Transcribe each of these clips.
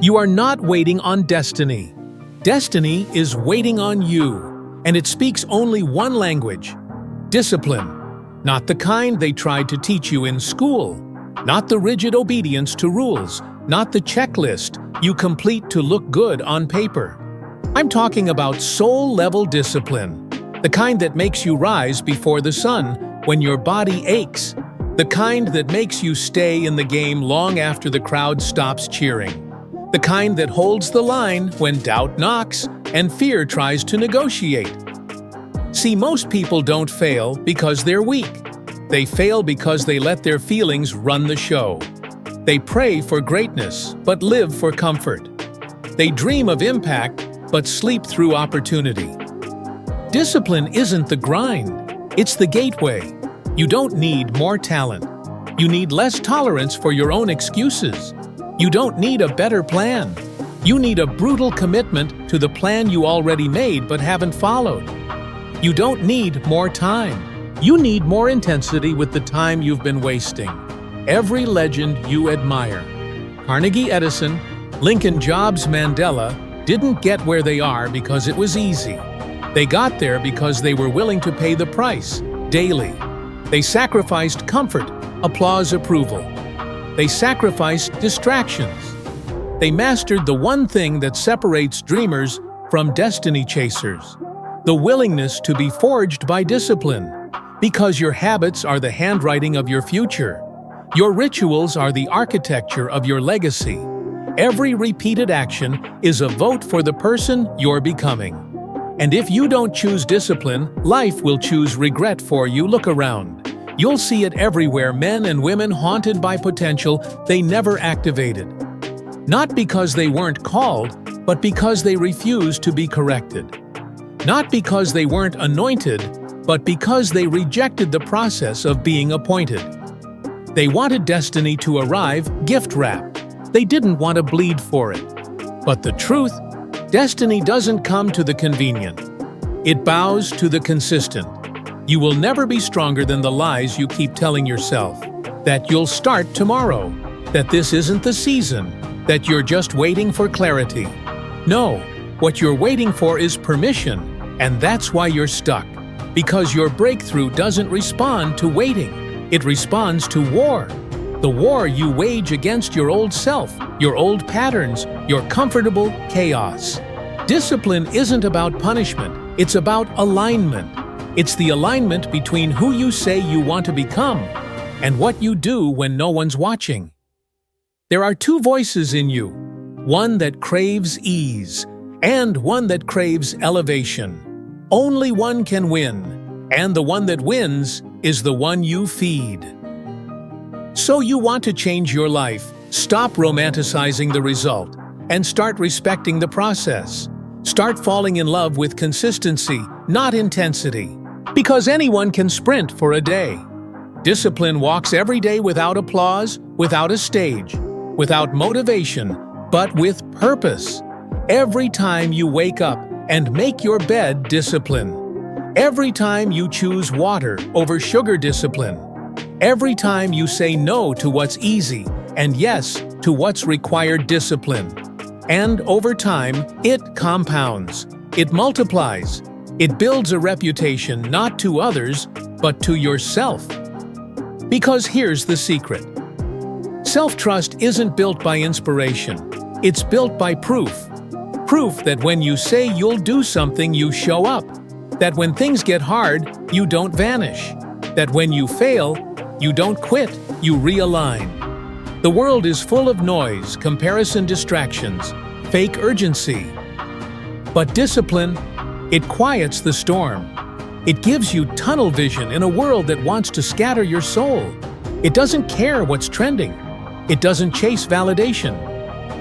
You are not waiting on destiny. Destiny is waiting on you, and it speaks only one language: discipline. Not the kind they tried to teach you in school, not the rigid obedience to rules, not the checklist you complete to look good on paper. I'm talking about soul-level discipline, the kind that makes you rise before the sun when your body aches, the kind that makes you stay in the game long after the crowd stops cheering, the kind that holds the line when doubt knocks and fear tries to negotiate. See, most people don't fail because they're weak. They fail because they let their feelings run the show. They pray for greatness, but live for comfort. They dream of impact, but sleep through opportunity. Discipline isn't the grind, it's the gateway. You don't need more talent. You need less tolerance for your own excuses. You don't need a better plan. You need a brutal commitment to the plan you already made but haven't followed. You don't need more time. You need more intensity with the time you've been wasting. Every legend you admire, Carnegie Edison, Lincoln Jobs, Mandela, didn't get where they are because it was easy. They got there because they were willing to pay the price, daily. They sacrificed comfort, applause, approval. They sacrificed distractions. They mastered the one thing that separates dreamers from destiny chasers: the willingness to be forged by discipline. Because your habits are the handwriting of your future. Your rituals are the architecture of your legacy. Every repeated action is a vote for the person you're becoming. And if you don't choose discipline, life will choose regret for you. Look around. You'll see it everywhere: men and women haunted by potential they never activated. Not because they weren't called, but because they refused to be corrected. Not because they weren't anointed, but because they rejected the process of being appointed. They wanted destiny to arrive gift-wrapped. They didn't want to bleed for it. But the truth, destiny doesn't come to the convenient. It bows to the consistent. You will never be stronger than the lies you keep telling yourself. That you'll start tomorrow. That this isn't the season. That you're just waiting for clarity. No, what you're waiting for is permission, and that's why you're stuck. Because your breakthrough doesn't respond to waiting. It responds to war. The war you wage against your old self, your old patterns, your comfortable chaos. Discipline isn't about punishment, it's about alignment. It's the alignment between who you say you want to become and what you do when no one's watching. There are two voices in you, one that craves ease and one that craves elevation. Only one can win, and the one that wins is the one you feed. So you want to change your life, stop romanticizing the result, and start respecting the process. Start falling in love with consistency, not intensity. Because anyone can sprint for a day. Discipline walks every day without applause, without a stage, without motivation, but with purpose. Every time you wake up and make your bed, discipline. Every time you choose water over sugar, discipline. Every time you say no to what's easy and yes to what's required, discipline. And over time, it compounds. It multiplies. It builds a reputation not to others, but to yourself. Because here's the secret. Self-trust isn't built by inspiration. It's built by proof. Proof that when you say you'll do something, you show up. That when things get hard, you don't vanish. That when you fail, you don't quit, you realign. The world is full of noise, comparison, distractions, fake urgency. But discipline, it quiets the storm. It gives you tunnel vision in a world that wants to scatter your soul. It doesn't care what's trending. It doesn't chase validation.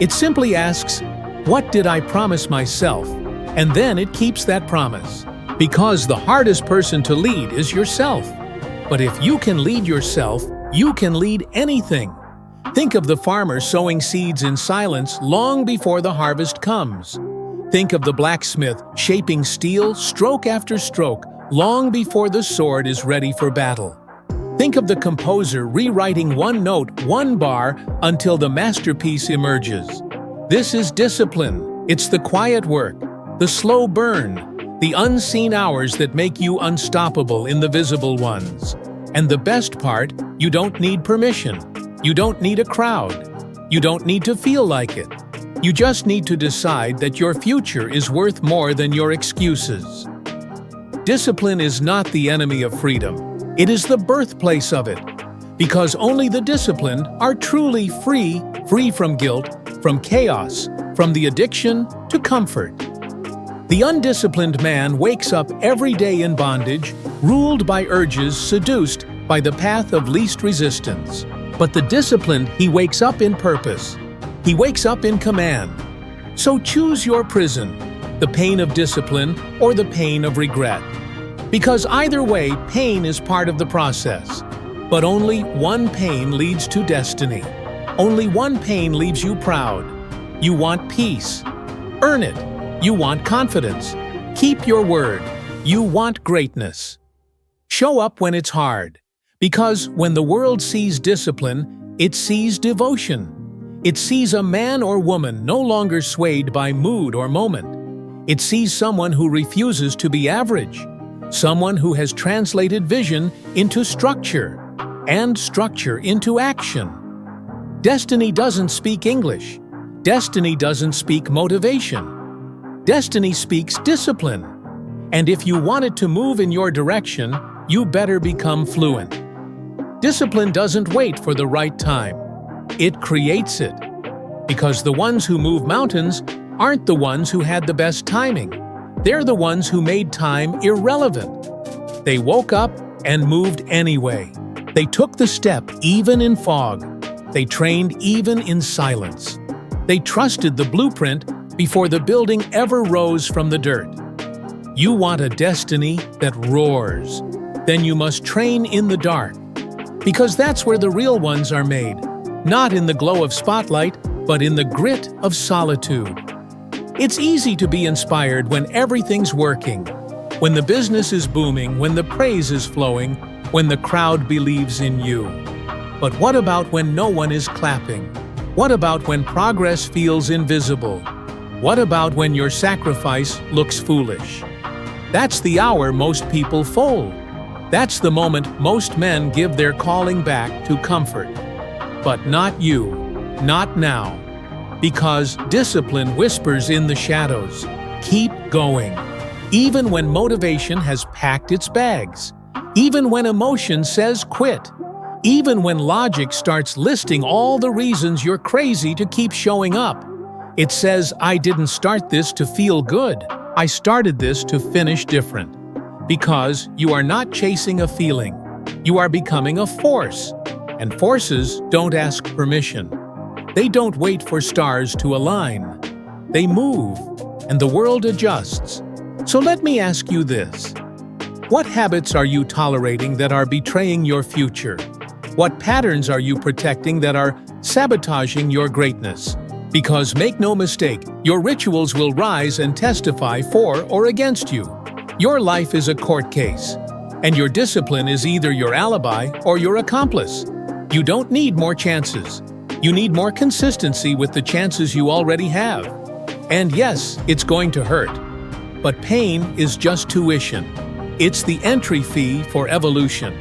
It simply asks, what did I promise myself? And then it keeps that promise. Because the hardest person to lead is yourself. But if you can lead yourself, you can lead anything. Think of the farmer sowing seeds in silence long before the harvest comes. Think of the blacksmith shaping steel stroke after stroke long before the sword is ready for battle. Think of the composer rewriting one note, one bar, until the masterpiece emerges. This is discipline. It's the quiet work, the slow burn, the unseen hours that make you unstoppable in the visible ones. And the best part, you don't need permission. You don't need a crowd. You don't need to feel like it. You just need to decide that your future is worth more than your excuses. Discipline is not the enemy of freedom. It is the birthplace of it. Because only the disciplined are truly free from guilt, from chaos, from the addiction to comfort. The undisciplined man wakes up every day in bondage, ruled by urges, seduced by the path of least resistance. But the disciplined, he wakes up in purpose. He wakes up in command. So choose your prison, the pain of discipline or the pain of regret. Because either way, pain is part of the process. But only one pain leads to destiny. Only one pain leaves you proud. You want peace. Earn it. You want confidence. Keep your word. You want greatness. Show up when it's hard. Because when the world sees discipline, it sees devotion. It sees a man or woman no longer swayed by mood or moment. It sees someone who refuses to be average. Someone who has translated vision into structure, and structure into action. Destiny doesn't speak English. Destiny doesn't speak motivation. Destiny speaks discipline. And if you want it to move in your direction, you better become fluent. Discipline doesn't wait for the right time. It creates it. Because the ones who move mountains aren't the ones who had the best timing. They're the ones who made time irrelevant. They woke up and moved anyway. They took the step even in fog. They trained even in silence. They trusted the blueprint before the building ever rose from the dirt. You want a destiny that roars. Then you must train in the dark. Because that's where the real ones are made. Not in the glow of spotlight, but in the grit of solitude. It's easy to be inspired when everything's working, when the business is booming, when the praise is flowing, when the crowd believes in you. But what about when no one is clapping? What about when progress feels invisible? What about when your sacrifice looks foolish? That's the hour most people fold. That's the moment most men give their calling back to comfort. But not you, not now. Because discipline whispers in the shadows, keep going. Even when motivation has packed its bags. Even when emotion says quit. Even when logic starts listing all the reasons you're crazy to keep showing up. It says, I didn't start this to feel good. I started this to finish different. Because you are not chasing a feeling. You are becoming a force. And forces don't ask permission. They don't wait for stars to align. They move, and the world adjusts. So let me ask you this. What habits are you tolerating that are betraying your future? What patterns are you protecting that are sabotaging your greatness? Because make no mistake, your rituals will rise and testify for or against you. Your life is a court case, and your discipline is either your alibi or your accomplice. You don't need more chances. You need more consistency with the chances you already have. And yes, it's going to hurt. But pain is just tuition. It's the entry fee for evolution.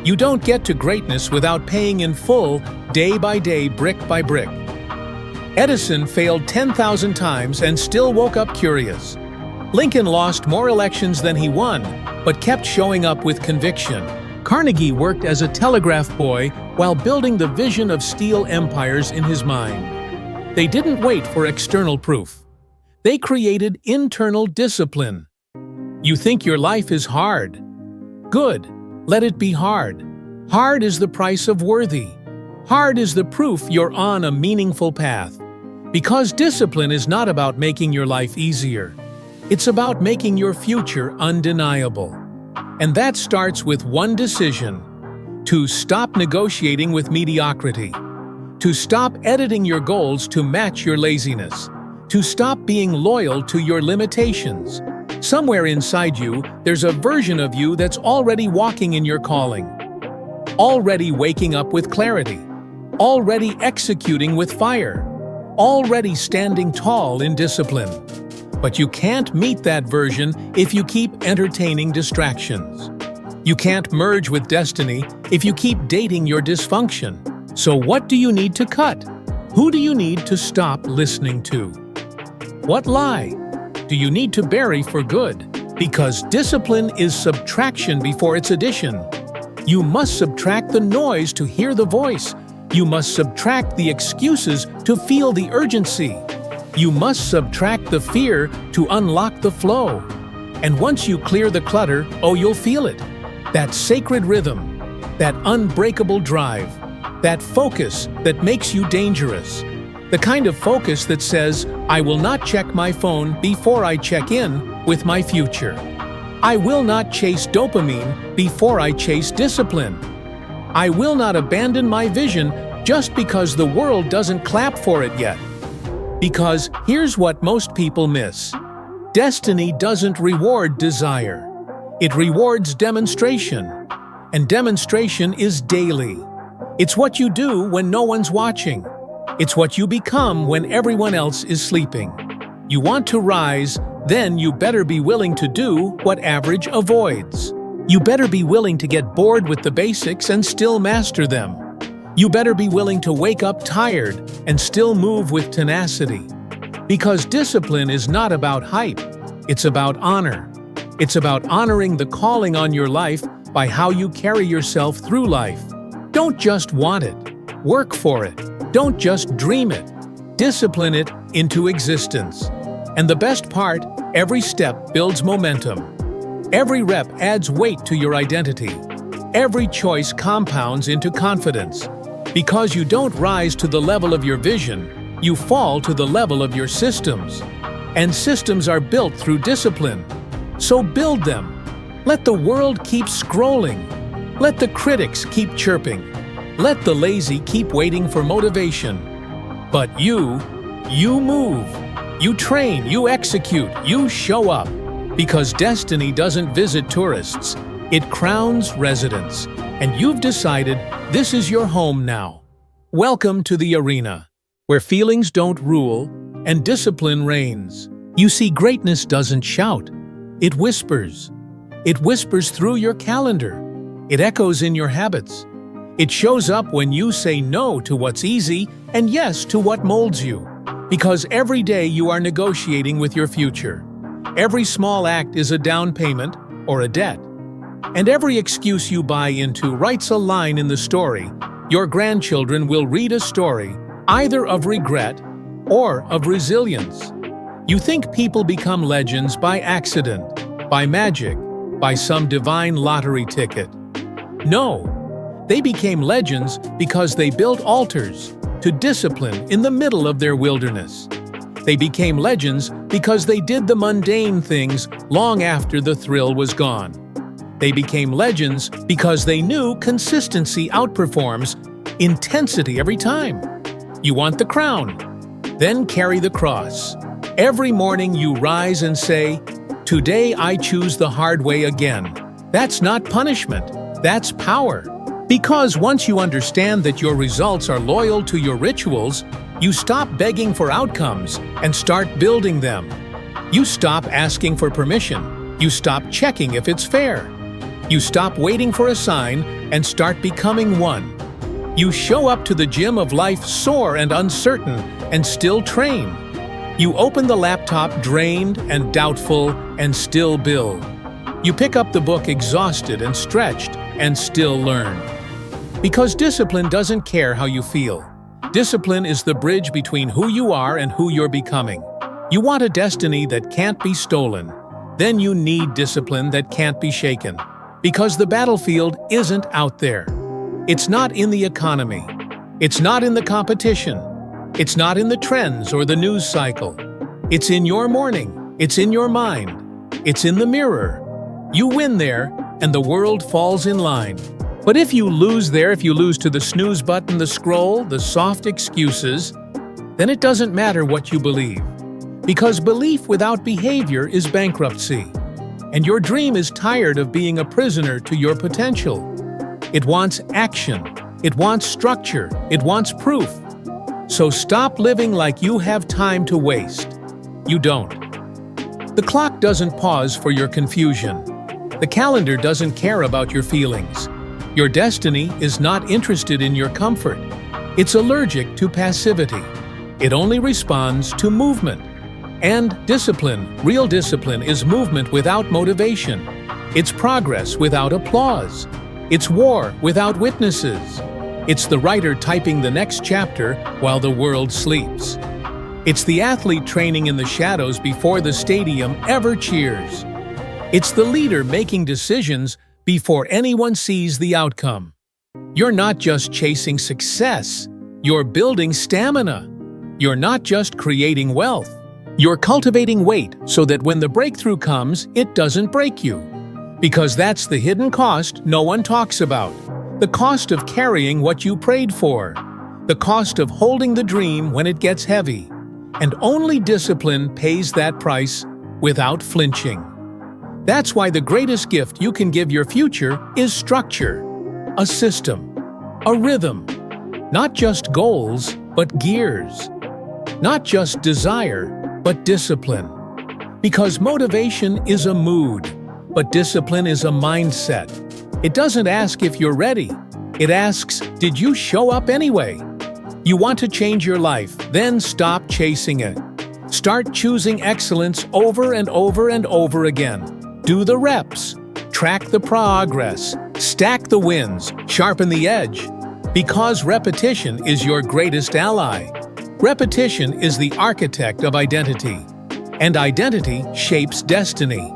You don't get to greatness without paying in full, day by day, brick by brick. Edison failed 10,000 times and still woke up curious. Lincoln lost more elections than he won, but kept showing up with conviction. Carnegie worked as a telegraph boy while building the vision of steel empires in his mind. They didn't wait for external proof. They created internal discipline. You think your life is hard? Good. Let it be hard. Hard is the price of worthy. Hard is the proof you're on a meaningful path. Because discipline is not about making your life easier. It's about making your future undeniable. And that starts with one decision: to stop negotiating with mediocrity, to stop editing your goals to match your laziness, to stop being loyal to your limitations. Somewhere inside you, there's a version of you that's already walking in your calling, already waking up with clarity, already executing with fire. already standing tall in discipline. But you can't meet that version if you keep entertaining distractions. You can't merge with destiny if you keep dating your dysfunction. So what do you need to cut? Who do you need to stop listening to? What lie do you need to bury for good? Because discipline is subtraction before it's addition. You must subtract the noise to hear the voice. You must subtract the excuses to feel the urgency. You must subtract the fear to unlock the flow. And once you clear the clutter, oh, you'll feel it. That sacred rhythm, that unbreakable drive, that focus that makes you dangerous. The kind of focus that says, I will not check my phone before I check in with my future. I will not chase dopamine before I chase discipline. I will not abandon my vision just because the world doesn't clap for it yet. Because here's what most people miss. Destiny doesn't reward desire. It rewards demonstration. And demonstration is daily. It's what you do when no one's watching. It's what you become when everyone else is sleeping. You want to rise, then you better be willing to do what average avoids. You better be willing to get bored with the basics and still master them. You better be willing to wake up tired and still move with tenacity. Because discipline is not about hype, it's about honor. It's about honoring the calling on your life by how you carry yourself through life. Don't just want it, work for it. Don't just dream it, discipline it into existence. And the best part, every step builds momentum. Every rep adds weight to your identity. Every choice compounds into confidence. Because you don't rise to the level of your vision, you fall to the level of your systems. And systems are built through discipline. So build them. Let the world keep scrolling. Let the critics keep chirping. Let the lazy keep waiting for motivation. But you move. You train, you execute, you show up. Because destiny doesn't visit tourists. It crowns residents. And you've decided this is your home now. Welcome to the arena, where feelings don't rule and discipline reigns. You see, greatness doesn't shout. It whispers. It whispers through your calendar. It echoes in your habits. It shows up when you say no to what's easy and yes to what molds you. Because every day you are negotiating with your future. Every small act is a down payment or a debt. And every excuse you buy into writes a line in the story. Your grandchildren will read a story, either of regret or of resilience. You think people become legends by accident, by magic, by some divine lottery ticket. No, they became legends because they built altars to discipline in the middle of their wilderness. They became legends because they did the mundane things long after the thrill was gone. They became legends because they knew consistency outperforms intensity every time. You want the crown? Then carry the cross. Every morning you rise and say, "Today I choose the hard way again." That's not punishment, that's power. Because once you understand that your results are loyal to your rituals, you stop begging for outcomes and start building them. You stop asking for permission. You stop checking if it's fair. You stop waiting for a sign and start becoming one. You show up to the gym of life sore and uncertain and still train. You open the laptop drained and doubtful and still build. You pick up the book exhausted and stretched and still learn. Because discipline doesn't care how you feel. Discipline is the bridge between who you are and who you're becoming. You want a destiny that can't be stolen. Then you need discipline that can't be shaken. Because the battlefield isn't out there. It's not in the economy. It's not in the competition. It's not in the trends or the news cycle. It's in your morning. It's in your mind. It's in the mirror. You win there, and the world falls in line. But if you lose there, if you lose to the snooze button, the scroll, the soft excuses, then it doesn't matter what you believe. Because belief without behavior is bankruptcy. And your dream is tired of being a prisoner to your potential. It wants action. It wants structure. It wants proof. So stop living like you have time to waste. You don't. The clock doesn't pause for your confusion. The calendar doesn't care about your feelings. Your destiny is not interested in your comfort. It's allergic to passivity. It only responds to movement. And discipline, real discipline, is movement without motivation. It's progress without applause. It's war without witnesses. It's the writer typing the next chapter while the world sleeps. It's the athlete training in the shadows before the stadium ever cheers. It's the leader making decisions before anyone sees the outcome. You're not just chasing success, you're building stamina. You're not just creating wealth. You're cultivating weight so that when the breakthrough comes, it doesn't break you. Because that's the hidden cost no one talks about. The cost of carrying what you prayed for. The cost of holding the dream when it gets heavy. And only discipline pays that price without flinching. That's why the greatest gift you can give your future is structure. A system. A rhythm. Not just goals, but gears. Not just desire, but discipline. Because motivation is a mood, but discipline is a mindset. It doesn't ask if you're ready. It asks, did you show up anyway? You want to change your life, then stop chasing it. Start choosing excellence over and over and over again. Do the reps. Track the progress. Stack the wins. Sharpen the edge. Because repetition is your greatest ally. Repetition is the architect of identity. And identity shapes destiny.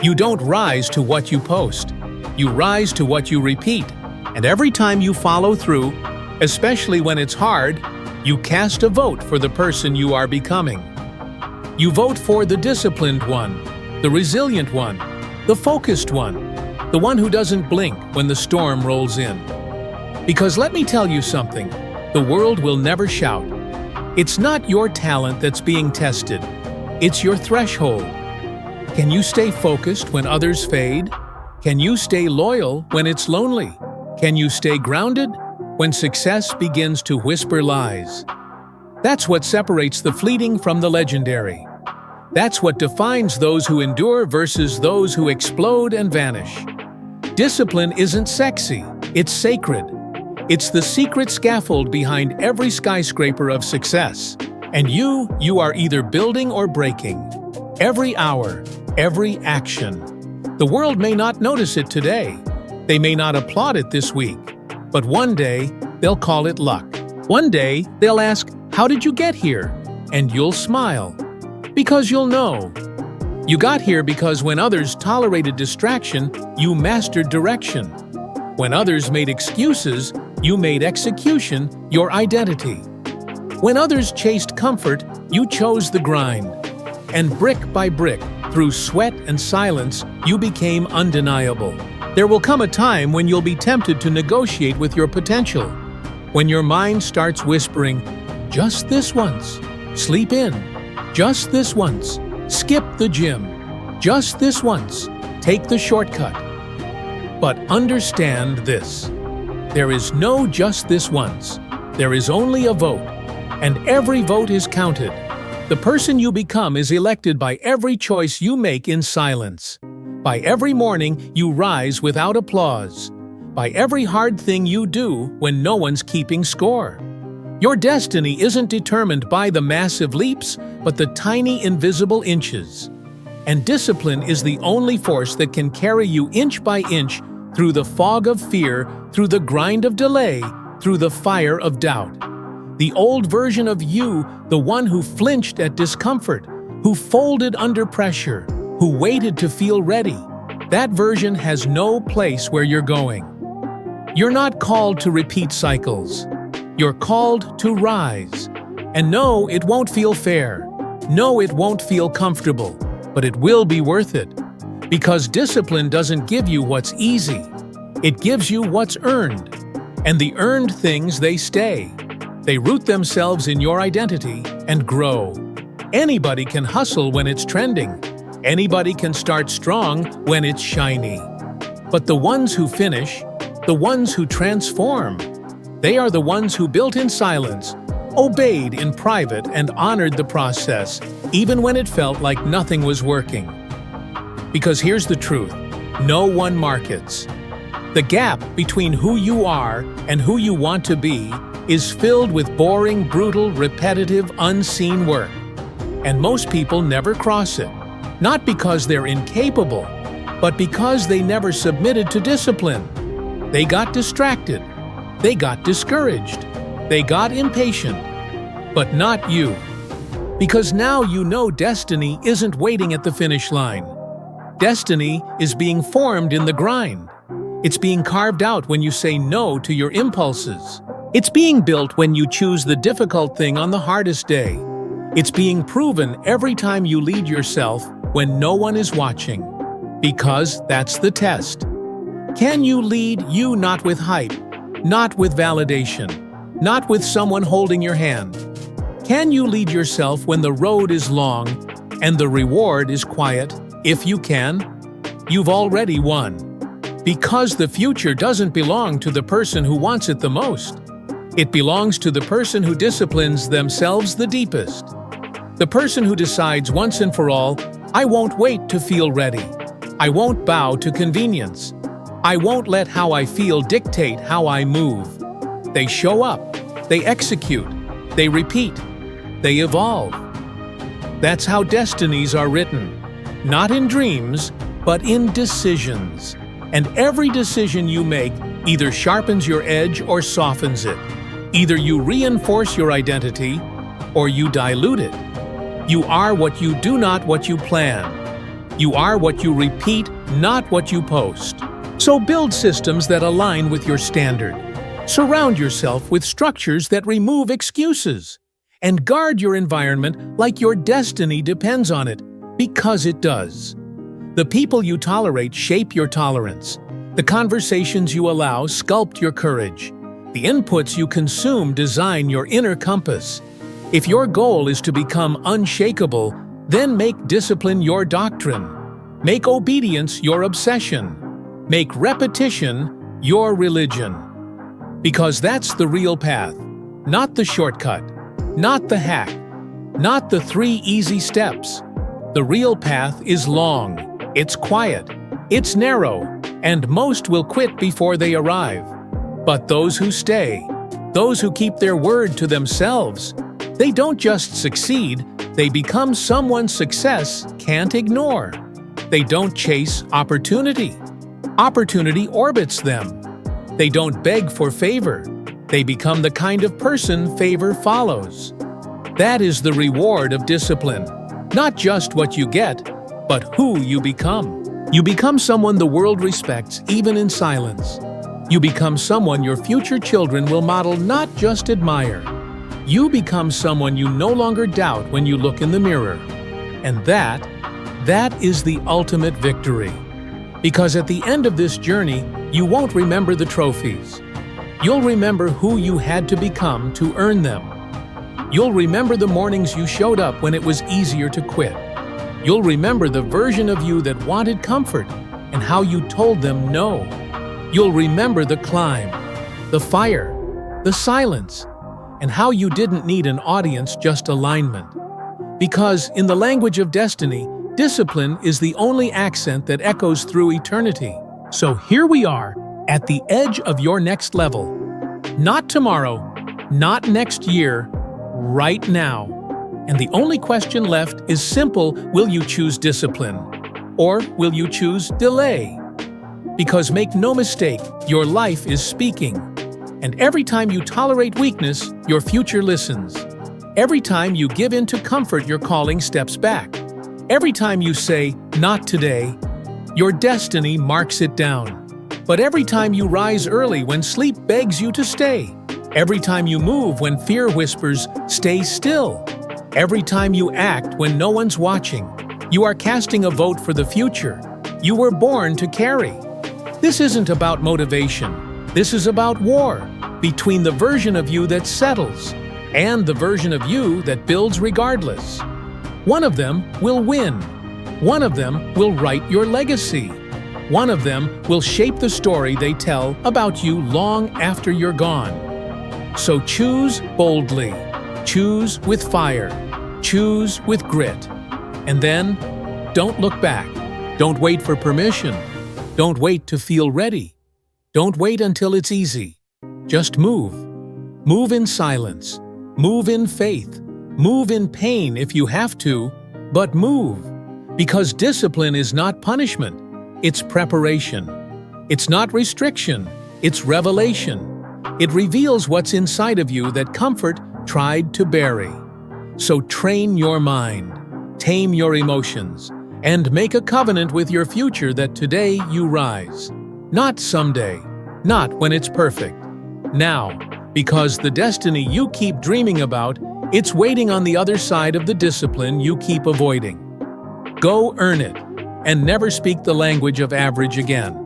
You don't rise to what you post. You rise to what you repeat. And every time you follow through, especially when it's hard, you cast a vote for the person you are becoming. You vote for the disciplined one, the resilient one, the focused one, the one who doesn't blink when the storm rolls in. Because let me tell you something, the world will never shout. It's not your talent that's being tested. It's your threshold. Can you stay focused when others fade? Can you stay loyal when it's lonely? Can you stay grounded when success begins to whisper lies? That's what separates the fleeting from the legendary. That's what defines those who endure versus those who explode and vanish. Discipline isn't sexy, it's sacred. It's the secret scaffold behind every skyscraper of success. And you are either building or breaking. Every hour, every action. The world may not notice it today. They may not applaud it this week. But one day, they'll call it luck. One day, they'll ask, how did you get here? And you'll smile. Because you'll know. You got here because when others tolerated distraction, you mastered direction. When others made excuses, you made execution your identity. When others chased comfort, you chose the grind. And brick by brick, through sweat and silence, you became undeniable. There will come a time when you'll be tempted to negotiate with your potential. When your mind starts whispering, just this once, sleep in, just this once, skip the gym, just this once, take the shortcut. But understand this, there is no just this once, there is only a vote, and every vote is counted. The person you become is elected by every choice you make in silence. By every morning you rise without applause. By every hard thing you do when no one's keeping score. Your destiny isn't determined by the massive leaps, but the tiny invisible inches. And discipline is the only force that can carry you inch by inch through the fog of fear, through the grind of delay, through the fire of doubt. The old version of you, the one who flinched at discomfort, who folded under pressure, who waited to feel ready, that version has no place where you're going. You're not called to repeat cycles. You're called to rise. And no, it won't feel fair. No, it won't feel comfortable. But it will be worth it. Because discipline doesn't give you what's easy. It gives you what's earned. And the earned things, they stay. They root themselves in your identity and grow. Anybody can hustle when it's trending. Anybody can start strong when it's shiny. But the ones who finish, the ones who transform, they are the ones who built in silence, obeyed in private and honored the process, even when it felt like nothing was working. Because here's the truth: no one markets. The gap between who you are and who you want to be is filled with boring, brutal, repetitive, unseen work. And most people never cross it, not because they're incapable, but because they never submitted to discipline. They got distracted. They got discouraged. They got impatient. But not you. Because now you know destiny isn't waiting at the finish line. Destiny is being formed in the grind. It's being carved out when you say no to your impulses. It's being built when you choose the difficult thing on the hardest day. It's being proven every time you lead yourself when no one is watching. Because that's the test. Can you lead you not with hype, not with validation, not with someone holding your hand? Can you lead yourself when the road is long and the reward is quiet? If you can, you've already won. Because the future doesn't belong to the person who wants it the most. It belongs to the person who disciplines themselves the deepest. The person who decides once and for all, I won't wait to feel ready. I won't bow to convenience. I won't let how I feel dictate how I move. They show up. They execute. They repeat. They evolve. That's how destinies are written. Not in dreams, but in decisions. And every decision you make either sharpens your edge or softens it. Either you reinforce your identity or you dilute it. You are what you do, not what you plan. You are what you repeat, not what you post. So build systems that align with your standard. Surround yourself with structures that remove excuses. And guard your environment like your destiny depends on it, because it does. The people you tolerate shape your tolerance. The conversations you allow sculpt your courage. The inputs you consume design your inner compass. If your goal is to become unshakable, then make discipline your doctrine. Make obedience your obsession. Make repetition your religion. Because that's the real path, not the shortcut, not the hack, not the 3 easy steps. The real path is long. It's quiet, it's narrow, and most will quit before they arrive. But those who stay, those who keep their word to themselves, they don't just succeed, they become someone success can't ignore. They don't chase opportunity. Opportunity orbits them. They don't beg for favor. They become the kind of person favor follows. That is the reward of discipline. Not just what you get, but who you become. You become someone the world respects, even in silence. You become someone your future children will model, not just admire. You become someone you no longer doubt when you look in the mirror. And that is the ultimate victory. Because at the end of this journey, you won't remember the trophies. You'll remember who you had to become to earn them. You'll remember the mornings you showed up when it was easier to quit. You'll remember the version of you that wanted comfort and how you told them no. You'll remember the climb, the fire, the silence, and how you didn't need an audience, just alignment. Because in the language of destiny, discipline is the only accent that echoes through eternity. So here we are, at the edge of your next level. Not tomorrow, not next year, right now. And the only question left is simple: will you choose discipline? Or will you choose delay? Because make no mistake, your life is speaking. And every time you tolerate weakness, your future listens. Every time you give in to comfort, your calling steps back. Every time you say, not today, your destiny marks it down. But every time you rise early when sleep begs you to stay, every time you move when fear whispers, stay still, every time you act when no one's watching, you are casting a vote for the future you were born to carry. This isn't about motivation. This is about war between the version of you that settles and the version of you that builds regardless. One of them will win. One of them will write your legacy. One of them will shape the story they tell about you long after you're gone. So choose boldly. Choose with fire. Choose with grit. And then, don't look back. Don't wait for permission. Don't wait to feel ready. Don't wait until it's easy. Just move. Move in silence. Move in faith. Move in pain if you have to, but move. Because discipline is not punishment, it's preparation. It's not restriction, it's revelation. It reveals what's inside of you that comfort tried to bury. So train your mind, tame your emotions, and make a covenant with your future that today you rise. Not someday, not when it's perfect. Now, because the destiny you keep dreaming about, it's waiting on the other side of the discipline you keep avoiding. Go earn it, and never speak the language of average again.